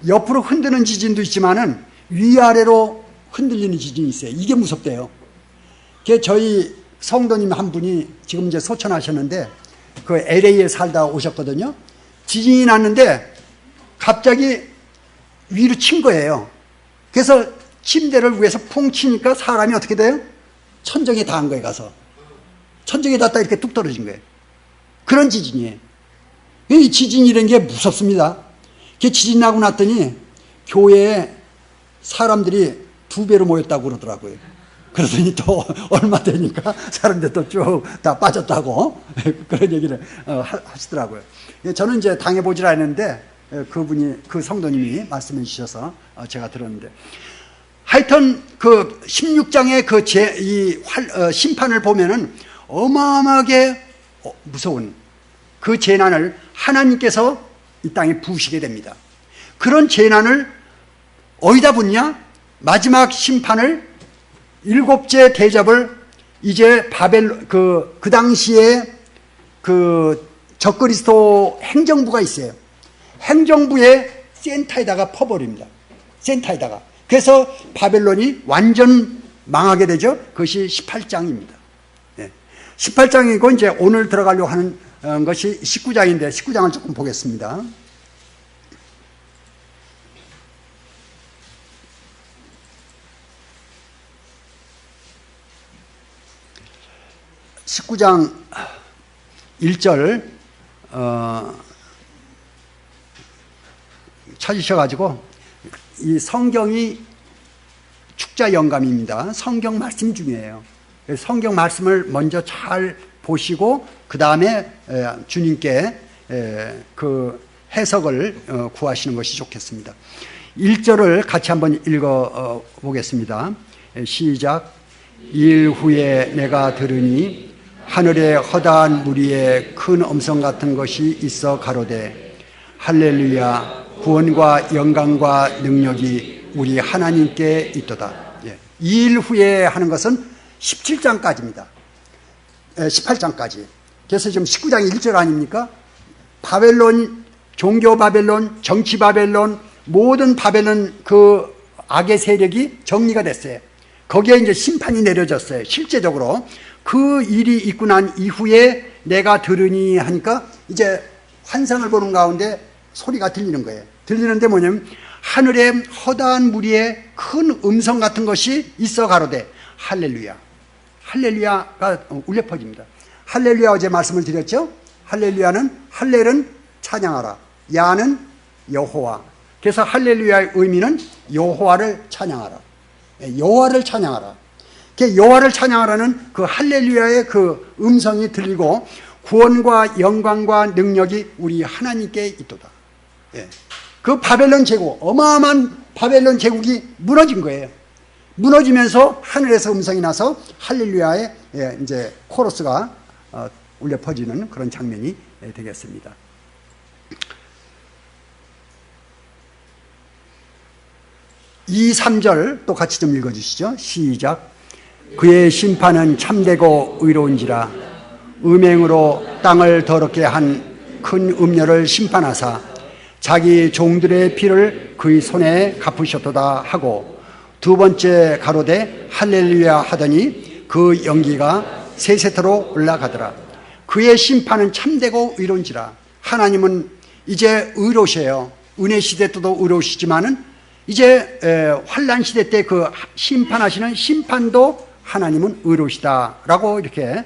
Speaker 1: 옆으로 흔드는 지진도 있지만은 위아래로 흔들리는 지진이 있어요. 이게 무섭대요. 저희 성도님 한 분이 지금 이제 소천하셨는데 그 LA에 살다 오셨거든요. 지진이 났는데 갑자기 위로 친 거예요. 그래서 침대를 위에서 풍 치니까 사람이 어떻게 돼요? 천정에 닿은 거예요. 가서 천정에 닿다 이렇게 뚝 떨어진 거예요. 그런 지진이에요. 이 지진이라는 게 무섭습니다. 지진 나고 났더니 교회에 사람들이 2배로 모였다고 그러더라고요. 그러더니 또 얼마 되니까 사람들 또 쭉 다 빠졌다고 그런 얘기를 하시더라고요. 저는 이제 당해보질 않았는데 그분이, 그 성도님이 말씀해 주셔서 제가 들었는데, 하여튼 그 16장의 심판을 보면은 어마어마하게 무서운 그 재난을 하나님께서 이 땅에 부으시게 됩니다. 그런 재난을 어디다 붓냐? 마지막 심판을 7째 대접을 이제 그 당시에 그 적그리스도 행정부가 있어요. 행정부의 센터에다가 퍼버립니다. 센터에다가. 그래서 바벨론이 완전 망하게 되죠. 그것이 18장입니다. 18장이고 이제 오늘 들어가려고 하는 것이 19장인데 19장을 조금 보겠습니다. 19장 1절 찾으셔가지고, 이 성경이 축자 영감입니다. 성경 말씀 중이에요. 성경 말씀을 먼저 잘 보시고 그 다음에 주님께 그 해석을 구하시는 것이 좋겠습니다. 1절을 같이 한번 읽어 보겠습니다. 시작. 일 후에 내가 들으니 하늘에 허다한 무리에 큰 음성 같은 것이 있어 가로되 할렐루야, 구원과 영광과 능력이 우리 하나님께 있도다. 이 일 후에 하는 것은 17장까지입니다. 18장까지. 그래서 지금 19장이 1절 아닙니까? 바벨론, 종교 바벨론, 정치 바벨론, 모든 바벨론 그 악의 세력이 정리가 됐어요. 거기에 이제 심판이 내려졌어요. 실제적으로 그 일이 있고 난 이후에 내가 들으니 하니까 이제 환상을 보는 가운데 소리가 들리는 거예요. 들리는데 뭐냐면 하늘에 허다한 무리에 큰 음성 같은 것이 있어 가로되 할렐루야. 할렐루야가 울려 퍼집니다. 할렐루야 어제 말씀을 드렸죠. 할렐루야는, 할렐은 찬양하라, 야는 여호와. 그래서 할렐루야의 의미는 여호와를 찬양하라. 여호와를 찬양하라. 여호와를 찬양하라는 그 할렐루야의 그 음성이 들리고 구원과 영광과 능력이 우리 하나님께 있도다. 그 바벨론 제국, 어마어마한 바벨론 제국이 무너진 거예요. 무너지면서 하늘에서 음성이 나서 할렐루야의 이제 코러스가 울려 퍼지는 그런 장면이 되겠습니다. 2, 3절 또 같이 좀 읽어주시죠. 시작. 그의 심판은 참되고 의로운지라 음행으로 땅을 더럽게 한 큰 음녀를 심판하사 자기 종들의 피를 그의 손에 갚으셨도다 하고, 두 번째 가로되 할렐루야 하더니 그 연기가 세세토로 올라가더라. 그의 심판은 참되고 의로운지라. 하나님은 이제 의로우셔요. 은혜 시대 때도 의로우시지만은 이제 환란 시대 때 그 심판하시는 심판도 하나님은 의로우시다라고 이렇게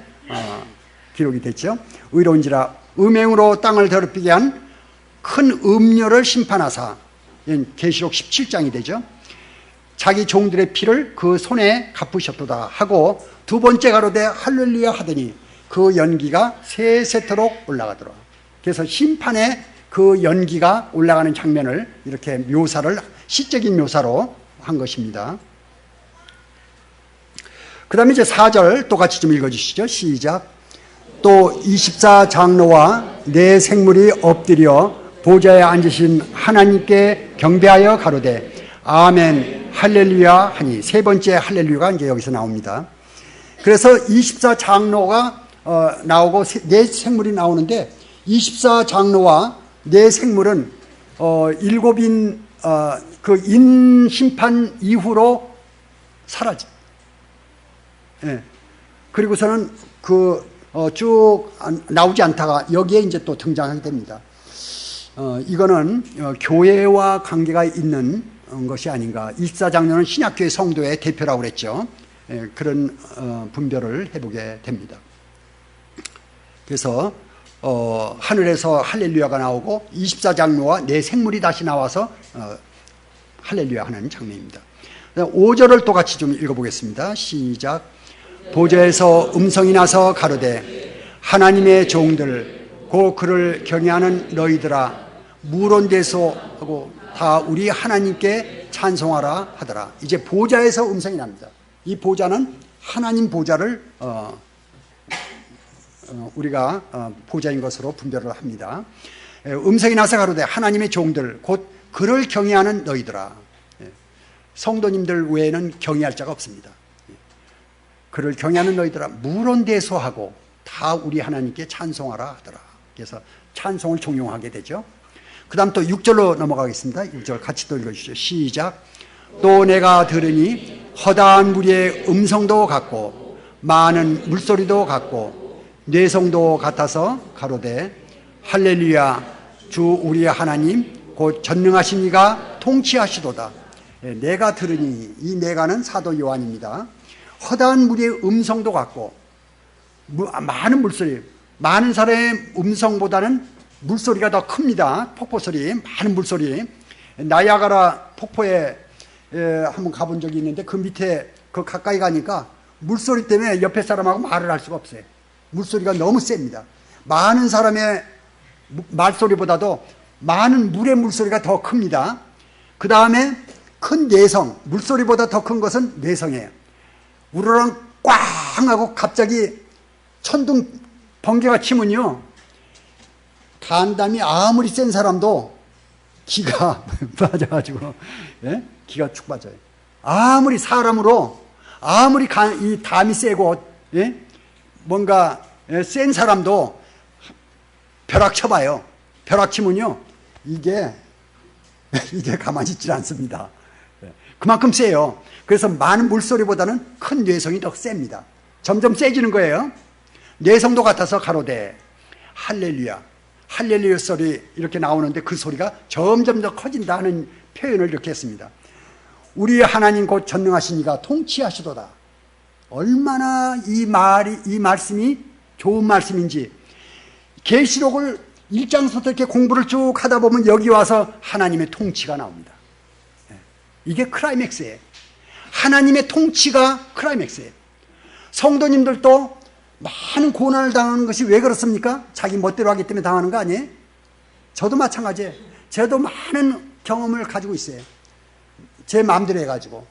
Speaker 1: 기록이 됐죠. 의로운지라 음행으로 땅을 더럽히게 한 큰 음료를 심판하사, 계시록 17장이 되죠. 자기 종들의 피를 그 손에 갚으셨도다 하고 두 번째 가로되 할렐루야 하더니 그 연기가 세세토록 올라가더라. 그래서 심판의 그 연기가 올라가는 장면을 이렇게 묘사를, 시적인 묘사로 한 것입니다. 그 다음에 이제 4절 똑같이 좀 읽어주시죠. 시작. 또 24장로와 네 생물이 엎드려 보좌에 앉으신 하나님께 경배하여 가로되 아멘 할렐루야 하니, 세 번째 할렐루야가 이제 여기서 나옵니다. 그래서 24장로가 나오고 네 생물이 나오는데, 24장로와 네 생물은 일곱인 그 인심판 이후로 사라져. 예. 그리고서는 쭉 나오지 않다가 여기에 이제 또 등장하게 됩니다. 이거는 교회와 관계가 있는 것이 아닌가. 24장로는 신약교회 성도의 대표라고 그랬죠. 예, 그런 분별을 해보게 됩니다. 그래서 하늘에서 할렐루야가 나오고 24장로와 네 생물이 다시 나와서 할렐루야 하는 장면입니다. 5절을 똑같이 좀 읽어보겠습니다. 시작. 보좌에서 음성이 나서 가로되 하나님의 종들 곧 그를 경외하는 너희들아 무론대소 하고 다 우리 하나님께 찬송하라 하더라. 이제 보좌에서 음성이 납니다. 이 보좌는 하나님 보좌를 우리가 보좌인 것으로 분별을 합니다. 음성이 나서 가로되 하나님의 종들 곧 그를 경외하는 너희들아. 성도님들 외에는 경외할 자가 없습니다. 그를 경외하는 너희들아 무론대소하고 다 우리 하나님께 찬송하라 하더라. 그래서 찬송을 종용하게 되죠. 그 다음 또 6절로 넘어가겠습니다. 6절 같이 또 읽어주시죠. 시작. 또 내가 들으니 허다한 무리의 음성도 같고 많은 물소리도 같고 뇌성도 같아서 가로되 할렐루야 주 우리의 하나님 곧 전능하신 이가 통치하시도다. 내가 들으니, 이 내가는 사도 요한입니다. 허다한 무리의 음성도 같고 많은 물소리, 많은 사람의 음성보다는 물소리가 더 큽니다. 폭포소리, 많은 물소리. 나이아가라 폭포에 한번 가본 적이 있는데 그 밑에 그 가까이 가니까 물소리 때문에 옆에 사람하고 말을 할 수가 없어요. 물소리가 너무 셉니다. 많은 사람의 말소리보다도 많은 물의 물소리가 더 큽니다. 그 다음에 큰 뇌성, 물소리보다 더 큰 것은 뇌성이에요. 우르렁 꽝 하고 갑자기 천둥 번개가 치면요, 간담이 아무리 센 사람도 기가 빠져가지고, 예? 기가 축 빠져요. 아무리 사람으로, 아무리 이 담이 세고, 예? 뭔가 센 사람도 벼락 쳐봐요. 벼락 치면요, 이게 가만히 있질 않습니다. 그만큼 세요. 그래서 많은 물소리보다는 큰 뇌성이 더 셉니다. 점점 세지는 거예요. 뇌성도 같아서 가로되 할렐루야, 할렐루야 소리 이렇게 나오는데 그 소리가 점점 더 커진다 하는 표현을 이렇게 했습니다. 우리 하나님 곧 전능하신 이가 통치하시도다. 얼마나 이 말씀이 좋은 말씀인지. 계시록을 1장부터 이렇게 공부를 쭉 하다 보면 여기 와서 하나님의 통치가 나옵니다. 이게 클라이맥스예요. 하나님의 통치가 클라이맥스예요. 성도님들도 많은 고난을 당하는 것이 왜 그렇습니까? 자기 멋대로 하기 때문에 당하는 거 아니에요? 저도 마찬가지예요. 저도 많은 경험을 가지고 있어요. 제 마음대로 해가지고.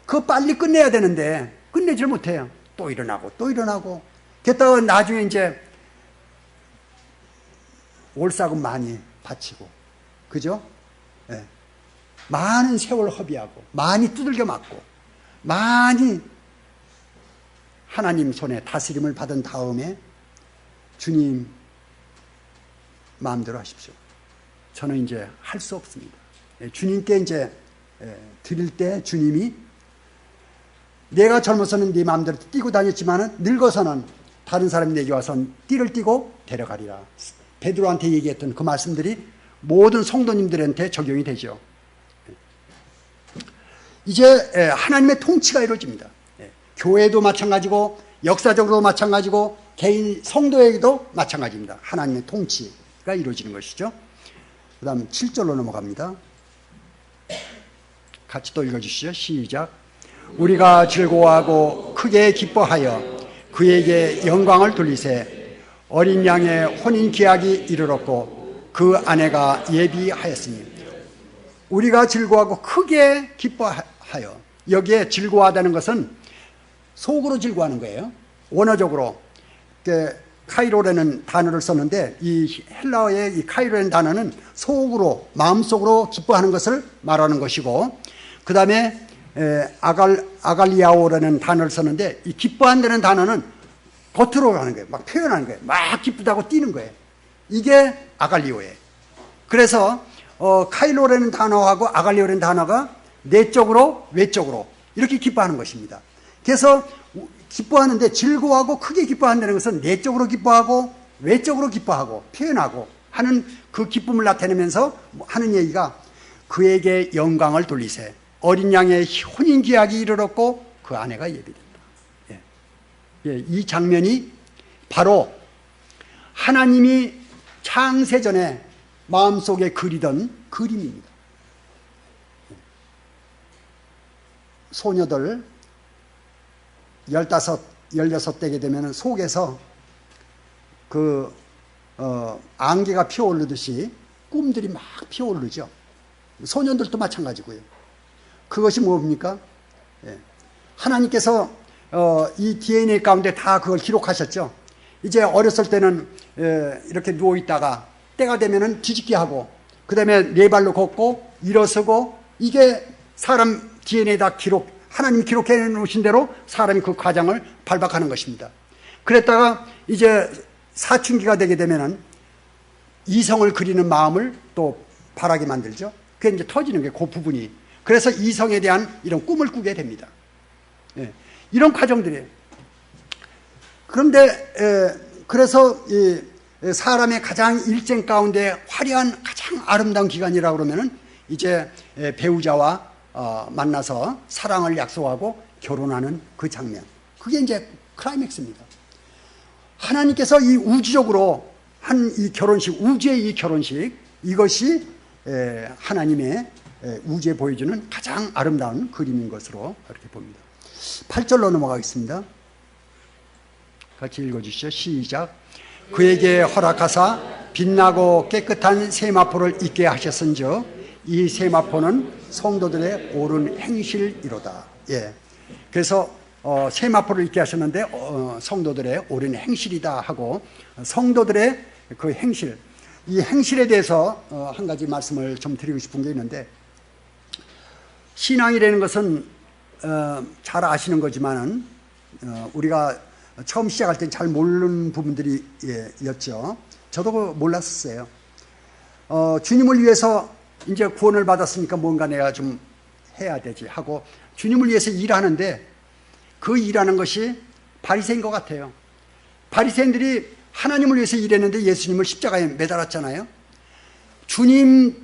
Speaker 1: 그거 빨리 끝내야 되는데 끝내질 못해요. 또 일어나고 또 일어나고. 게다가 나중에 이제 올사금 많이 바치고, 그죠? 네. 많은 세월 허비하고 많이 두들겨 맞고 많이 하나님 손에 다스림을 받은 다음에 주님 마음대로 하십시오. 저는 이제 할 수 없습니다. 주님께 이제 드릴 때 주님이 내가 젊어서는 네 마음대로 뛰고 다녔지만은 늙어서는 다른 사람이 내게 와서 띠를 띠고 데려가리라. 베드로한테 얘기했던 그 말씀들이 모든 성도님들한테 적용이 되죠. 이제 하나님의 통치가 이루어집니다. 교회도 마찬가지고 역사적으로 마찬가지고 개인 성도에게도 마찬가지입니다. 하나님의 통치가 이루어지는 것이죠. 그 다음 7절로 넘어갑니다. 같이 또 읽어주시죠. 시작. 우리가 즐거워하고 크게 기뻐하여 그에게 영광을 돌리세. 어린 양의 혼인 기약이 이르렀고 그 아내가 예비하였으니. 우리가 즐거워하고 크게 기뻐하여. 여기에 즐거워하다는 것은 속으로 즐거워하는 거예요. 원어적으로 카이로라는 단어를 썼는데 이 헬라어의 이 카이로라는 단어는 속으로 마음속으로 기뻐하는 것을 말하는 것이고, 그 다음에 아갈리아오라는 단어를 썼는데 이 기뻐한다는 단어는 겉으로 하는 거예요. 막 표현하는 거예요. 막 기쁘다고 뛰는 거예요. 이게 아갈리오예요. 그래서 카이로라는 단어하고 아갈리오라는 단어가 내적으로 외적으로 이렇게 기뻐하는 것입니다. 그래서 기뻐하는데 즐거워하고 크게 기뻐한다는 것은 내적으로 기뻐하고 외적으로 기뻐하고 표현하고 하는 그 기쁨을 나타내면서 하는 얘기가 그에게 영광을 돌리세. 어린 양의 혼인 기약이 이르렀고 그 아내가 예비된다. 이 장면이 바로 하나님이 창세전에 마음속에 그리던 그림입니다. 소녀들 15, 16대게 되면 속에서 안개가 피어오르듯이 꿈들이 막 피어오르죠. 소년들도 마찬가지고요. 그것이 뭡니까? 하나님께서 이 DNA 가운데 다 그걸 기록하셨죠. 이제 어렸을 때는 이렇게 누워있다가 때가 되면은 뒤집기 하고, 그 다음에 네 발로 걷고 일어서고, 이게 사람 DNA 다 하나님이 기록해 놓으신 대로 사람이 그 과정을 발박하는 것입니다. 그랬다가 이제 사춘기가 되게 되면은 이성을 그리는 마음을 또 바라게 만들죠. 그게 이제 터지는 게 그 부분이. 그래서 이성에 대한 이런 꿈을 꾸게 됩니다. 이런 과정들이에요. 그런데 그래서 이 사람의 가장 일생 가운데 화려한 가장 아름다운 기간이라고 그러면은 이제 배우자와 만나서 사랑을 약속하고 결혼하는 그 장면. 그게 이제 클라이맥스입니다. 하나님께서 이 우주적으로 한 이 결혼식, 우주의 이 결혼식, 이것이 하나님의 우주에 보여주는 가장 아름다운 그림인 것으로 이렇게 봅니다. 8절로 넘어가겠습니다. 같이 읽어주시죠. 시작. 그에게 허락하사 빛나고 깨끗한 세마포를 입게 하셨은즉 이 세마포는 성도들의 옳은 행실이로다. 그래서 세마포를 입게 하셨는데 성도들의 옳은 행실이다 하고, 성도들의 그 행실, 이 행실에 대해서 한 가지 말씀을 좀 드리고 싶은 게 있는데, 신앙이라는 것은 잘 아시는 거지만은 우리가 처음 시작할 때 잘 모르는 부분들이 였죠. 저도 몰랐었어요. 주님을 위해서 이제 구원을 받았으니까 뭔가 내가 좀 해야 되지 하고 주님을 위해서 일하는데, 그 일하는 것이 바리새인 것 같아요. 바리새인들이 하나님을 위해서 일했는데 예수님을 십자가에 매달았잖아요. 주님을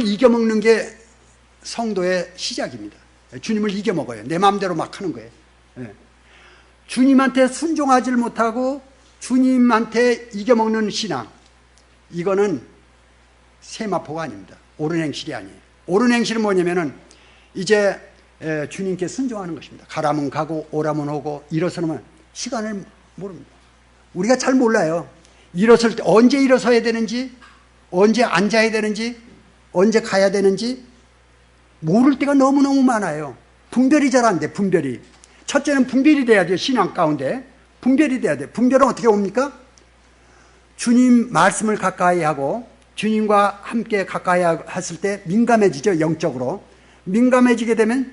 Speaker 1: 이겨먹는 게 성도의 시작입니다. 주님을 이겨먹어요. 내 마음대로 막 하는 거예요. 주님한테 순종하지를 못하고 주님한테 이겨먹는 신앙, 이거는 세마포가 아닙니다. 옳은 행실이 아니에요. 옳은 행실은 뭐냐면은 이제 주님께 순종하는 것입니다. 가라면 가고 오라면 오고 일어서면 시간을 모릅니다. 우리가 잘 몰라요. 일어설 때 언제 일어서야 되는지, 언제 앉아야 되는지, 언제 가야 되는지 모를 때가 너무너무 많아요. 분별이 잘 안 돼. 분별이. 첫째는 분별이 돼야 돼요. 신앙 가운데 분별이 돼야 돼요. 분별은 어떻게 옵니까? 주님 말씀을 가까이 하고 주님과 함께 가까이 했을 때 민감해지죠. 영적으로 민감해지게 되면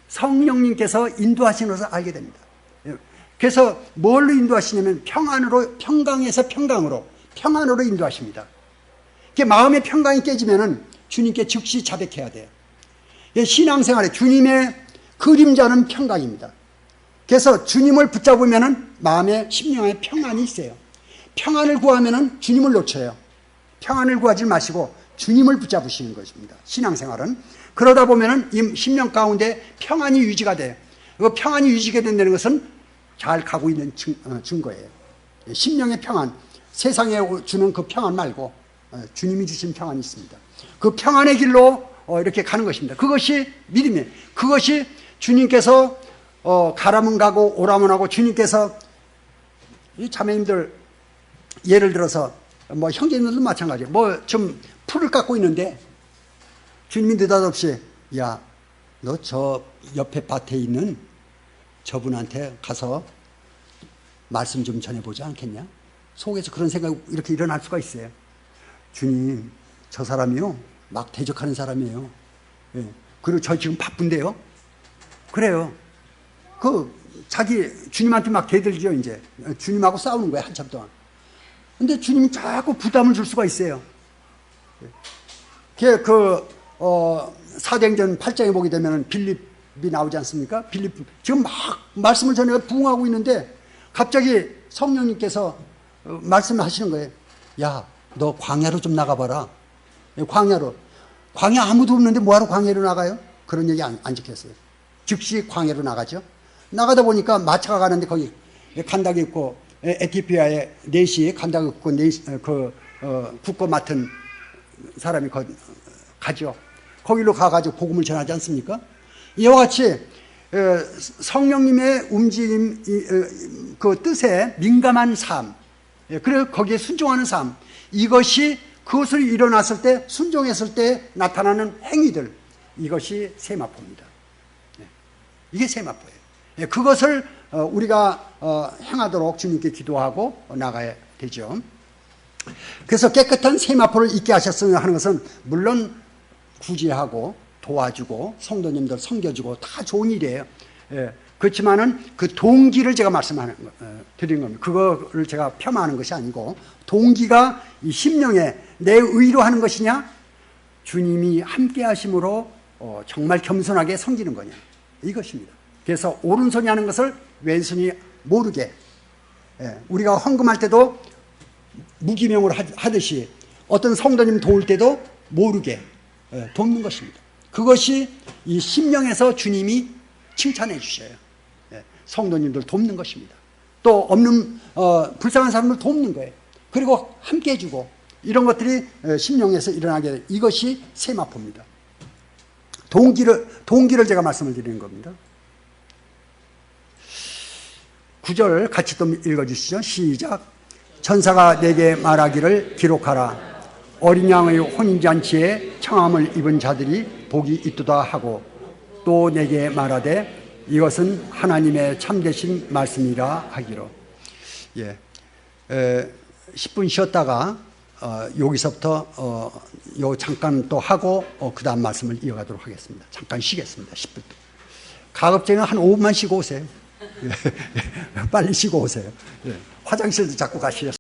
Speaker 1: 성령님께서 인도하시는 것을 알게 됩니다. 그래서 뭘로 인도하시냐면 평안으로, 평강에서 평안으로 인도하십니다. 마음의 평강이 깨지면은 주님께 즉시 자백해야 돼요. 신앙생활에 주님의 그림자는 평강입니다. 그래서 주님을 붙잡으면은 마음에 심령에 평안이 있어요. 평안을 구하면은 주님을 놓쳐요. 평안을 구하지 마시고 주님을 붙잡으시는 것입니다. 신앙생활은. 그러다 보면은 이 심령 가운데 평안이 유지가 돼요. 그 평안이 유지가 된다는 것은 잘 가고 있는 증거예요. 심령의 평안, 세상에 주는 그 평안 말고 주님이 주신 평안이 있습니다. 그 평안의 길로 이렇게 가는 것입니다. 그것이 믿음이에요. 그것이 주님께서 가라면 가고 오라면 하고, 주님께서 이 자매님들 예를 들어서 뭐 형제님들도 마찬가지예요. 뭐 좀 풀을 깎고 있는데 주님이 느닷없이 야, 너 저 옆에 밭에 있는 저분한테 가서 말씀 좀 전해보지 않겠냐? 속에서 그런 생각이 이렇게 일어날 수가 있어요. 주님, 저 사람이요 막 대적하는 사람이에요. 예. 그리고 저 지금 바쁜데요. 그래요. 그 자기 주님한테 막 대들죠. 이제 주님하고 싸우는 거예요, 한참 동안. 근데 주님이 자꾸 부담을 줄 수가 있어요. 사도행전 8장에 보게 되면 빌립이 나오지 않습니까? 빌립 지금 막 말씀을 전해 부응하고 있는데 갑자기 성령님께서 말씀하시는 거예요. 야, 너 광야로 좀 나가봐라. 광야로. 광야 아무도 없는데 뭐하러 광야로 나가요? 그런 얘기 안 지켰어요. 즉시 광야로 나가죠. 나가다 보니까 마차가 가는데 거기 간닥이 있고, 에티오피아의 네시 간닥이 있고, 국고 맡은 사람이 가죠. 거기로 가가지고 복음을 전하지 않습니까? 이와 같이 성령님의 움직임, 그 뜻에 민감한 삶, 그리고 거기에 순종하는 삶, 이것이 그것을 일어났을 때, 순종했을 때 나타나는 행위들, 이것이 세마포입니다. 이게 세마포예요. 그것을 우리가 행하도록 주님께 기도하고 나가야 되죠. 그래서 깨끗한 세마포를 있게 하셨으면 하는 것은 물론 구제하고 도와주고 성도님들 섬겨주고 다 좋은 일이에요. 그렇지만은 그 동기를 제가 드린 겁니다. 그거를 제가 폄하하는 것이 아니고, 동기가 이 심령에 내 의로 하는 것이냐, 주님이 함께 하심으로 정말 겸손하게 섬기는 거냐, 이것입니다. 그래서 오른손이 하는 것을 왼손이 모르게, 우리가 헌금할 때도 무기명으로 하듯이 어떤 성도님 도울 때도 모르게 돕는 것입니다. 그것이 이 심령에서 주님이 칭찬해 주셔요. 성도님들 돕는 것입니다. 또 없는 불쌍한 사람들 돕는 거예요. 그리고 함께 해주고, 이런 것들이 심령에서 일어나게 돼요. 이것이 세마포입니다. 동기를 제가 말씀을 드리는 겁니다. 9절 같이 또 읽어주시죠. 시작. 천사가 내게 말하기를 기록하라. 어린 양의 혼인잔치에 청함을 입은 자들이 복이 있도다 하고, 또 내게 말하되 이것은 하나님의 참되신 말씀이라 하기로. 10분 쉬었다가 여기서부터 잠깐 또 하고 그 다음 말씀을 이어가도록 하겠습니다. 잠깐 쉬겠습니다. 10분. 가급적이면 한 5분만 쉬고 오세요. 빨리 쉬고 오세요. 화장실도 자꾸 가시죠.